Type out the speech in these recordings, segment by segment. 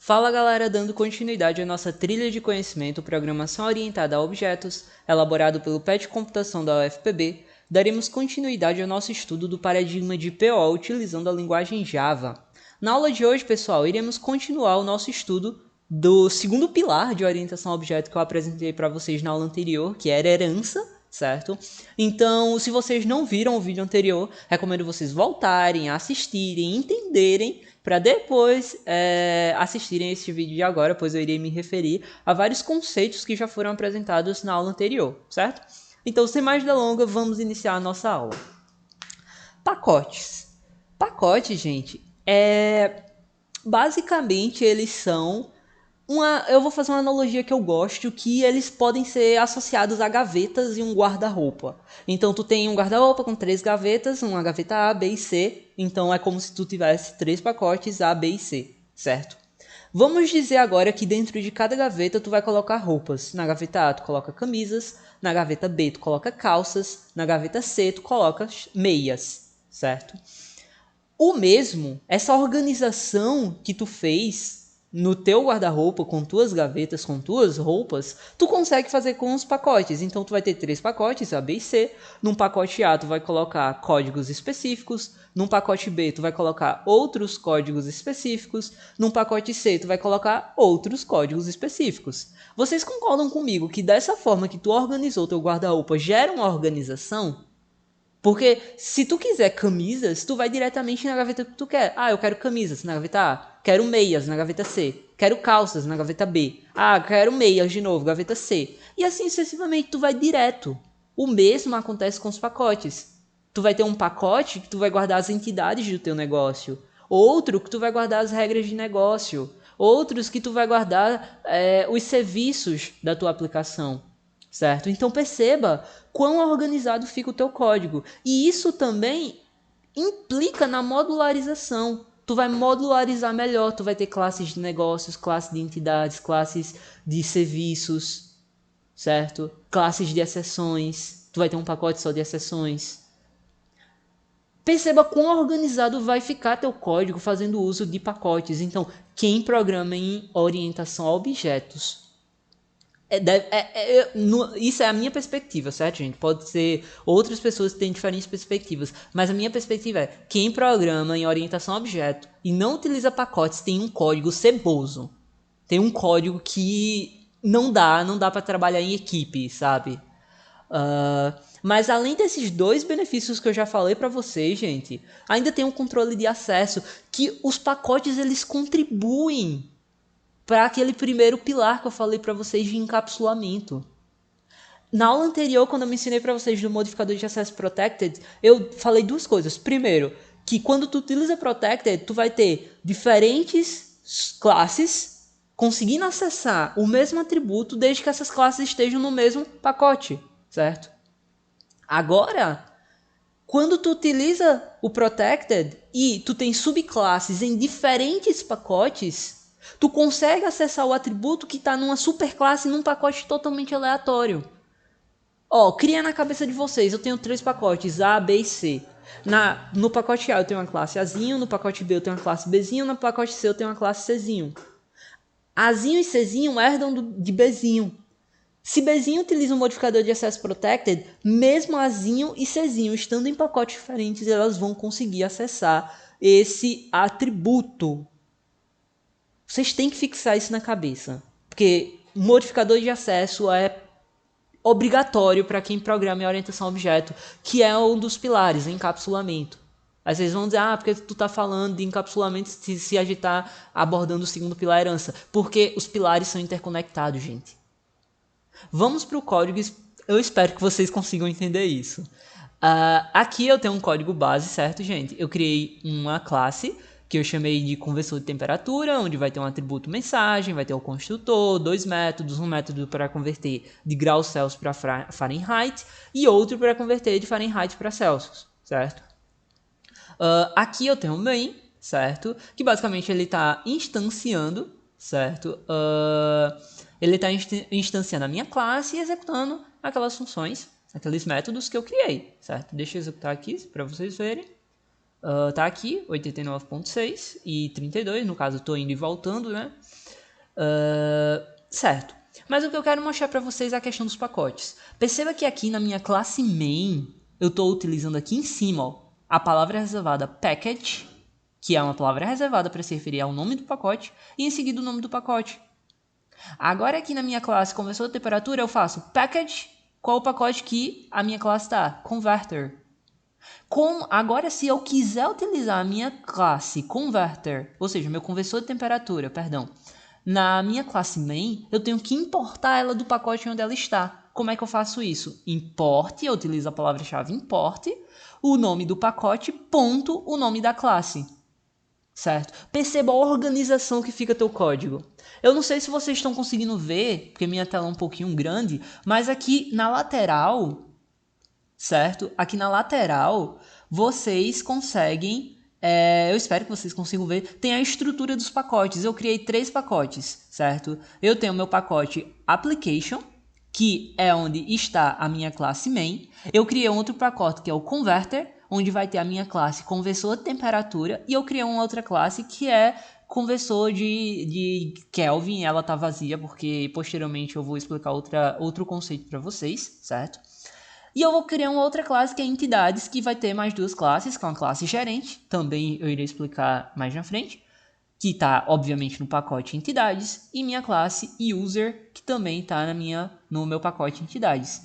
Fala galera, dando continuidade à nossa trilha de conhecimento Programação Orientada a Objetos, elaborado pelo PET Computação da UFPB, daremos continuidade ao nosso estudo do paradigma de PO utilizando a linguagem Java. Na aula de hoje, pessoal, iremos continuar o nosso estudo do segundo pilar de orientação a objeto que eu apresentei para vocês na aula anterior, que era herança, certo? Então, se vocês não viram o vídeo anterior, recomendo vocês voltarem, assistirem, entenderem, para depois assistirem esse vídeo de agora, pois eu irei me referir a vários conceitos que já foram apresentados na aula anterior, certo? Então, sem mais delongas, vamos iniciar a nossa aula. Pacotes. Pacotes, gente, basicamente eles são eu vou fazer uma analogia que eu gosto, que eles podem ser associados a gavetas e um guarda-roupa. Então tu tem um guarda-roupa com 3 gavetas, uma gaveta A, B e C. Então é como se tu tivesse 3 pacotes A, B e C, certo? Vamos dizer agora que dentro de cada gaveta tu vai colocar roupas. Na gaveta A tu coloca camisas, na gaveta B tu coloca calças, na gaveta C tu coloca meias, certo? O mesmo, essa organização que tu fez no teu guarda-roupa, com tuas gavetas, com tuas roupas, tu consegue fazer com os pacotes. Então, tu vai ter 3 pacotes, A, B e C. Num pacote A, tu vai colocar códigos específicos. Num pacote B, tu vai colocar outros códigos específicos. Num pacote C, tu vai colocar outros códigos específicos. Vocês concordam comigo que dessa forma que tu organizou teu guarda-roupa gera uma organização? Porque se tu quiser camisas, tu vai diretamente na gaveta que tu quer. Ah, eu quero camisas na gaveta A. Quero meias na gaveta C. Quero calças na gaveta B. Ah, quero meias de novo, gaveta C. E assim sucessivamente, tu vai direto. O mesmo acontece com os pacotes. Tu vai ter um pacote que tu vai guardar as entidades do teu negócio. Outro que tu vai guardar as regras de negócio. Outros que tu vai guardar os serviços da tua aplicação. Certo? Então perceba quão organizado fica o teu código. E isso também implica na modularização. Tu vai modularizar melhor, tu vai ter classes de negócios, classes de entidades, classes de serviços, certo? Classes de exceções. Tu vai ter um pacote só de exceções. Perceba quão organizado vai ficar teu código fazendo uso de pacotes. Então, quem programa em orientação a objetos isso é a minha perspectiva, certo, gente? Pode ser outras pessoas que têm diferentes perspectivas, mas a minha perspectiva é: quem programa em orientação a objeto e não utiliza pacotes tem um código ceboso. Tem um código que não dá para trabalhar em equipe, sabe? Mas além desses 2 benefícios que eu já falei para vocês, gente, ainda tem um controle de acesso que os pacotes eles contribuem para aquele primeiro pilar que eu falei para vocês de encapsulamento. Na aula anterior, quando eu mencionei para vocês do modificador de acesso protected, eu falei 2 coisas. Primeiro, que quando tu utiliza protected, tu vai ter diferentes classes conseguindo acessar o mesmo atributo desde que essas classes estejam no mesmo pacote, certo? Agora, quando tu utiliza o protected e tu tem subclasses em diferentes pacotes, tu consegue acessar o atributo que está numa superclasse num pacote totalmente aleatório. Cria na cabeça de vocês, eu tenho 3 pacotes, A, B e C. No pacote A eu tenho uma classe Azinho, no pacote B eu tenho uma classe Bzinho, no pacote C eu tenho uma classe Czinho. Azinho e Czinho herdam de Bzinho. Se Bzinho utiliza um modificador de acesso protected, mesmo Azinho e Czinho estando em pacotes diferentes, elas vão conseguir acessar esse atributo. Vocês têm que fixar isso na cabeça, porque modificador de acesso é obrigatório para quem programa em orientação a objeto, que é um dos pilares, encapsulamento. Aí vocês vão dizer, porque tu tá falando de encapsulamento se a gente tá abordando o segundo pilar herança. Porque os pilares são interconectados, gente. Vamos para o código, eu espero que vocês consigam entender isso. Aqui eu tenho um código base, certo, gente? Eu criei uma classe que eu chamei de conversor de temperatura, onde vai ter um atributo mensagem, vai ter o construtor, 2 métodos, um método para converter de graus Celsius para Fahrenheit e outro para converter de Fahrenheit para Celsius, certo? Aqui eu tenho um main, certo? Que basicamente ele está instanciando, certo? Ele está instanciando a minha classe e executando aquelas funções, aqueles métodos que eu criei, certo? Deixa eu executar aqui para vocês verem. Tá aqui, 89.6 e 32, no caso estou indo e voltando, né? Certo. Mas o que eu quero mostrar para vocês é a questão dos pacotes. Perceba que aqui na minha classe main, eu estou utilizando aqui em cima, ó, a palavra reservada package, que é uma palavra reservada para se referir ao nome do pacote, e em seguida o nome do pacote. Agora aqui na minha classe conversor de temperatura, eu faço package, qual o pacote que a minha classe está? Converter. Agora, se eu quiser utilizar a minha classe converter, ou seja, meu conversor de temperatura, perdão, na minha classe main, eu tenho que importar ela do pacote onde ela está. Como é que eu faço isso? Import, eu utilizo a palavra-chave import, o nome do pacote, ponto, o nome da classe. Certo? Perceba a organização que fica teu código. Eu não sei se vocês estão conseguindo ver, porque minha tela é um pouquinho grande, mas aqui na lateral, certo? Aqui na lateral, vocês conseguem, eu espero que vocês consigam ver, tem a estrutura dos pacotes. Eu criei 3 pacotes, certo? Eu tenho meu pacote application, que é onde está a minha classe main. Eu criei outro pacote que é o converter, onde vai ter a minha classe conversor de temperatura, e eu criei uma outra classe que é conversor de Kelvin. Ela tá vazia porque posteriormente eu vou explicar outro conceito para vocês, certo? E eu vou criar uma outra classe que é entidades, que vai ter mais 2 classes, que é uma classe gerente, também eu irei explicar mais na frente, que está obviamente no pacote entidades, e minha classe user, que também está no meu pacote entidades,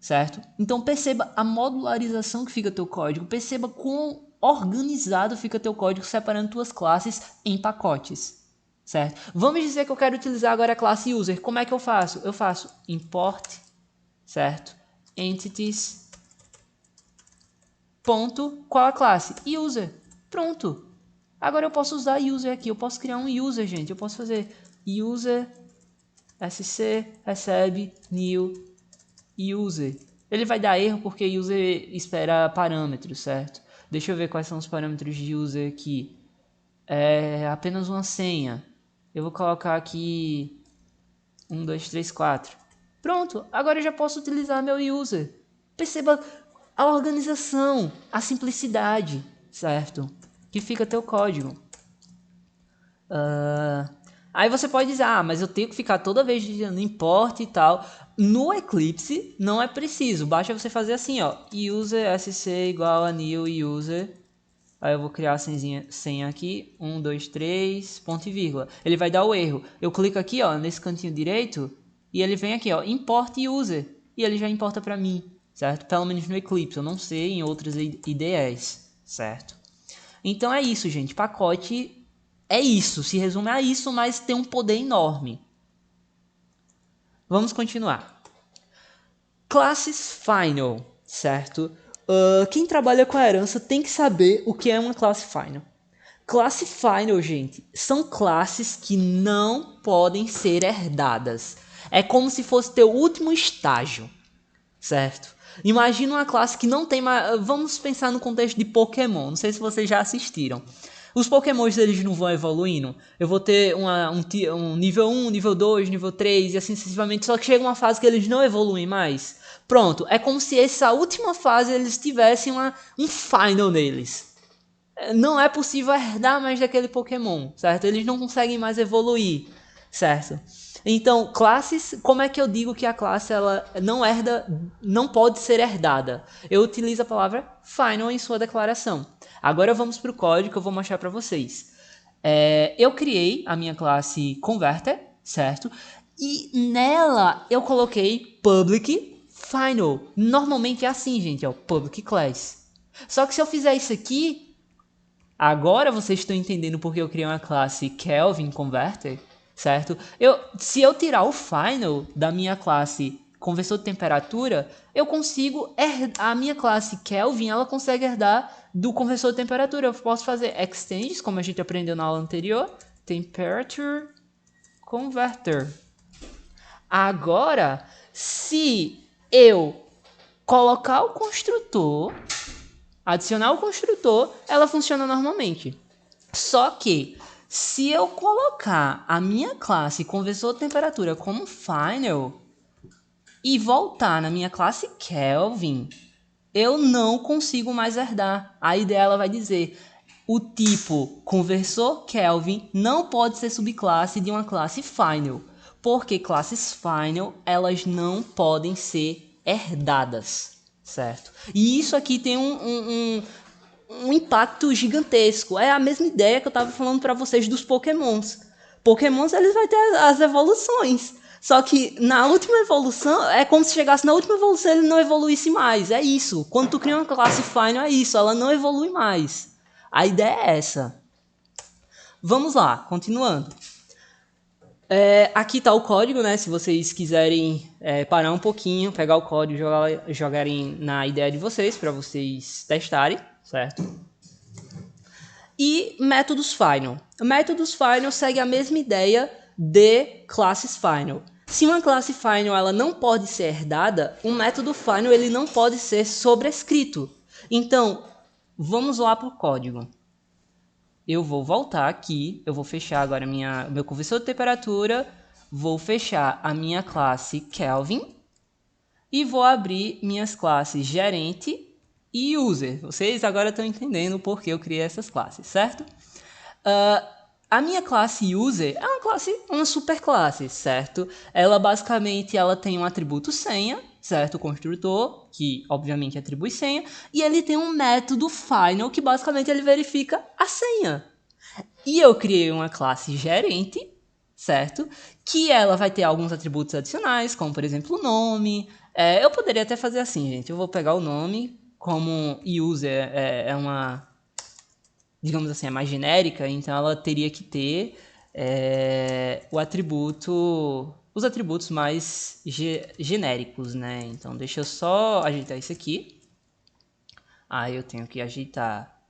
certo? Então perceba a modularização que fica teu código, perceba quão organizado fica teu código separando tuas classes em pacotes, certo? Vamos dizer que eu quero utilizar agora a classe user, como é que eu faço? Eu faço import, certo? Entities, ponto, qual a classe? User, pronto. Agora eu posso usar user aqui, eu posso criar um user, gente. Eu posso fazer user sc recebe new user. Ele vai dar erro porque user espera parâmetros, certo? Deixa eu ver quais são os parâmetros de user aqui. É apenas uma senha. Eu vou colocar aqui 1, 2, 3, 4. Pronto, agora eu já posso utilizar meu user. Perceba a organização, a simplicidade, certo? Que fica teu código. Aí você pode dizer, mas eu tenho que ficar toda vez dizendo import e tal. No Eclipse não é preciso, basta você fazer assim, ó, user sc igual a new user. Aí eu vou criar a senha aqui, 1, 2, 3, ponto e vírgula. Ele vai dar o erro. Eu clico aqui, ó, nesse cantinho direito, e ele vem aqui, ó, import user, e ele já importa para mim, certo? Pelo menos no Eclipse, eu não sei em outras IDEs, certo? Então é isso, gente, pacote é isso, se resume a isso, mas tem um poder enorme. Vamos continuar. Classes final, certo? Quem trabalha com a herança tem que saber o que é uma classe final. Classe final, gente, são classes que não podem ser herdadas. É como se fosse teu último estágio, certo? Imagina uma classe que não tem mais... Vamos pensar no contexto de Pokémon. Não sei se vocês já assistiram. Os Pokémons eles não vão evoluindo. Eu vou ter um nível 1, nível 2, nível 3 e assim sucessivamente. Só que chega uma fase que eles não evoluem mais. Pronto, é como se essa última fase eles tivessem um final neles. Não é possível herdar mais daquele Pokémon, certo? Eles não conseguem mais evoluir, certo? Então, classes, como é que eu digo que a classe ela não pode ser herdada? Eu utilizo a palavra final em sua declaração. Agora vamos para o código que eu vou mostrar para vocês. Eu criei a minha classe converter, certo? E nela eu coloquei public final. Normalmente é assim, gente, é o public class. Só que se eu fizer isso aqui, agora vocês estão entendendo porque eu criei uma classe Kelvin converter, certo? Se eu tirar o final da minha classe conversor de temperatura, eu consigo a minha classe Kelvin, ela consegue herdar do conversor de temperatura. Eu posso fazer extends, como a gente aprendeu na aula anterior, temperature converter. Agora, se eu colocar o construtor, adicionar o construtor, ela funciona normalmente. Só que se eu colocar a minha classe conversor de temperatura como final e voltar na minha classe Kelvin, eu não consigo mais herdar. A ideia ela vai dizer, o tipo conversor Kelvin não pode ser subclasse de uma classe final, porque classes final elas não podem ser herdadas, certo? E isso aqui tem um impacto gigantesco. É a mesma ideia que eu estava falando para vocês dos Pokémons. Pokémons eles vão ter as evoluções. Só que na última evolução, é como se chegasse na última evolução e ele não evoluísse mais. É isso. Quando tu cria uma classe final, é isso. Ela não evolui mais. A ideia é essa. Vamos lá, continuando. Aqui está o código, né? Se vocês quiserem parar um pouquinho, pegar o código e jogarem na ideia de vocês, para vocês testarem, certo? E métodos final. Métodos final segue a mesma ideia de classes final. Se uma classe final ela não pode ser herdada, um método final ele não pode ser sobrescrito. Então, vamos lá para o código. Eu vou voltar aqui, eu vou fechar agora meu conversor de temperatura, vou fechar a minha classe Kelvin e vou abrir minhas classes gerente e user. Vocês agora estão entendendo por que eu criei essas classes, certo? A minha classe user é uma superclasse, certo? Ela basicamente tem um atributo senha, certo? O construtor, que obviamente atribui senha, e ele tem um método final que basicamente ele verifica a senha. E eu criei uma classe gerente, certo? Que ela vai ter alguns atributos adicionais, como por exemplo o nome. Eu poderia até fazer assim, gente. Eu vou pegar o nome, como user é uma, digamos assim, é mais genérica, então ela teria que ter os atributos mais genéricos, né? Então deixa eu só ajeitar isso aqui. Aí eu tenho que ajeitar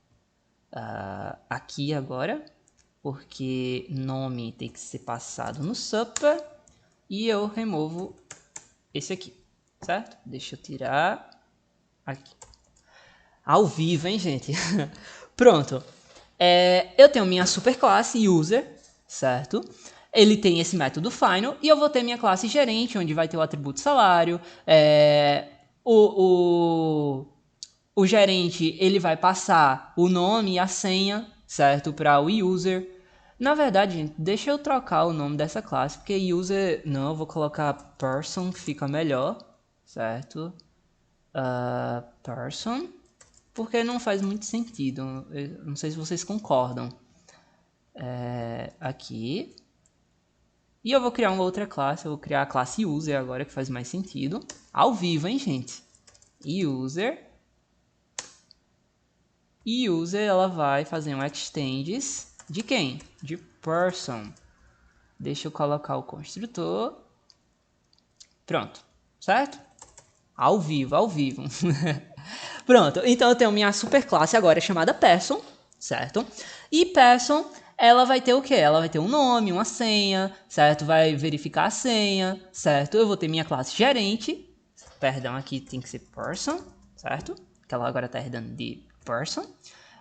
aqui agora, porque nome tem que ser passado no super, e eu removo esse aqui, certo? Deixa eu tirar aqui. Ao vivo, hein, gente? Pronto. Eu tenho minha superclasse user, certo? Ele tem esse método final e eu vou ter minha classe gerente, onde vai ter o atributo salário. O gerente ele vai passar o nome e a senha, certo? Para o user. Na verdade, gente, deixa eu trocar o nome dessa classe, porque user... Não, eu vou colocar person, que fica melhor, certo? Person... Porque não faz muito sentido. Eu não sei se vocês concordam. Aqui. E eu vou criar uma outra classe. Eu vou criar a classe user agora, que faz mais sentido. Ao vivo, hein, gente? User. E user, ela vai fazer um extends de quem? De person. Deixa eu colocar o construtor. Pronto. Certo? Ao vivo, ao vivo. Pronto, então eu tenho minha superclasse agora chamada person, certo? E person, ela vai ter o quê? Ela vai ter um nome, uma senha, certo? Vai verificar a senha, certo? Eu vou ter minha classe gerente, perdão, aqui tem que ser person, certo? Que ela agora está herdando de person.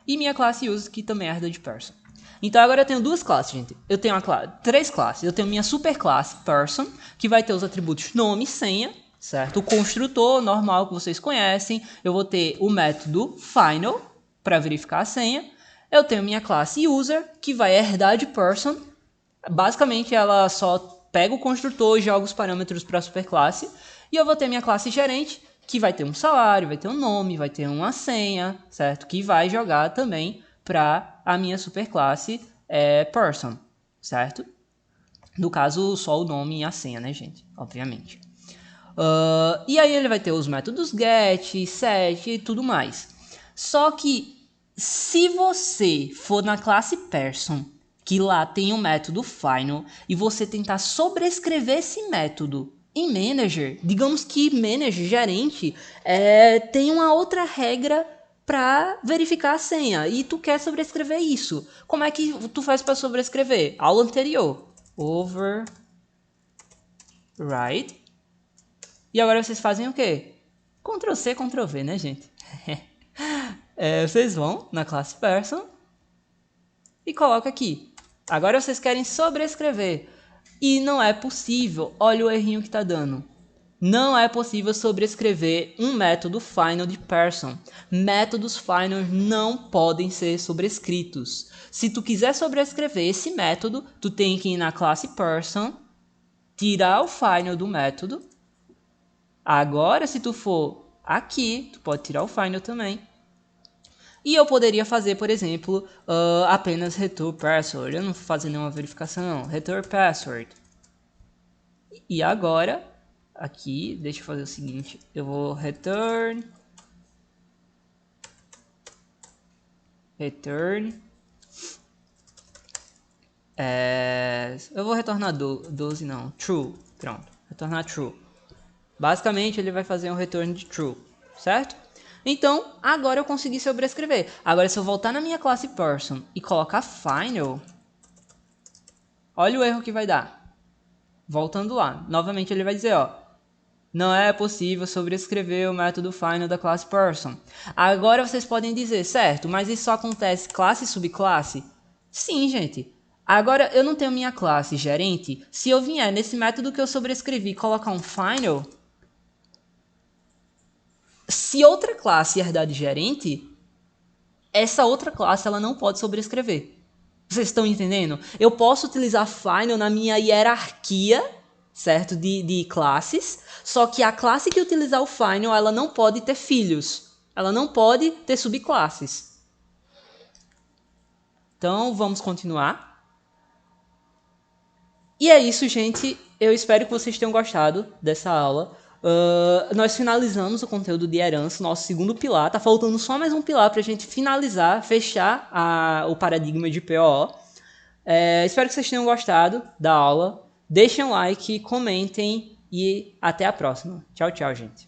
E minha classe user, que também herda de person. Então agora eu tenho duas classes, gente. Eu tenho três classes. Eu tenho minha superclasse person, que vai ter os atributos nome e senha, certo? O construtor normal que vocês conhecem. Eu vou ter o método final para verificar a senha. Eu tenho minha classe user, que vai herdar de person. Basicamente ela só pega o construtor e joga os parâmetros para a superclasse. E eu vou ter minha classe gerente, que vai ter um salário, vai ter um nome, vai ter uma senha, certo? Que vai jogar também para a minha superclasse person, certo? No caso, só o nome e a senha, né, gente? Obviamente. E aí ele vai ter os métodos get, set e tudo mais. Só que se você for na classe person, que lá tem o método final, e você tentar sobrescrever esse método em manager, digamos que manager, gerente, tem uma outra regra para verificar a senha, e tu quer sobrescrever isso. Como é que tu faz para sobrescrever? Aula anterior. Override. E agora vocês fazem o quê? Ctrl C, Ctrl V, né, gente? Vocês vão na classe person e colocam aqui. Agora vocês querem sobrescrever. E não é possível. Olha o errinho que tá dando. Não é possível sobrescrever um método final de person. Métodos final não podem ser sobrescritos. Se tu quiser sobrescrever esse método, tu tem que ir na classe person, tirar o final do método. Agora, se tu for aqui, tu pode tirar o final também. E eu poderia fazer, por exemplo, apenas return password. Eu não vou fazer nenhuma verificação. Return password. E agora, aqui, deixa eu fazer o seguinte. Eu vou return. Eu vou retornar 12 não. True. Pronto. Retornar true. Basicamente, ele vai fazer um return de true. Certo? Então, agora eu consegui sobrescrever. Agora, se eu voltar na minha classe person e colocar final, olha o erro que vai dar. Voltando lá. Novamente, ele vai dizer, ó, não é possível sobrescrever o método final da classe person. Agora vocês podem dizer, certo, mas isso só acontece classe e subclasse? Sim, gente. Agora, eu não tenho minha classe gerente. Se eu vier nesse método que eu sobrescrevi e colocar um final, se outra classe herdar de gerente, essa outra classe ela não pode sobrescrever. Vocês estão entendendo? Eu posso utilizar final na minha hierarquia, certo? De classes, só que a classe que utilizar o final, ela não pode ter filhos. Ela não pode ter subclasses. Então, vamos continuar. E é isso, gente. Eu espero que vocês tenham gostado dessa aula. Nós finalizamos o conteúdo de herança, nosso segundo pilar. Tá faltando só mais um pilar para a gente finalizar, fechar o paradigma de POO. Espero que vocês tenham gostado da aula. Deixem um like, comentem e até a próxima. Tchau, tchau, gente.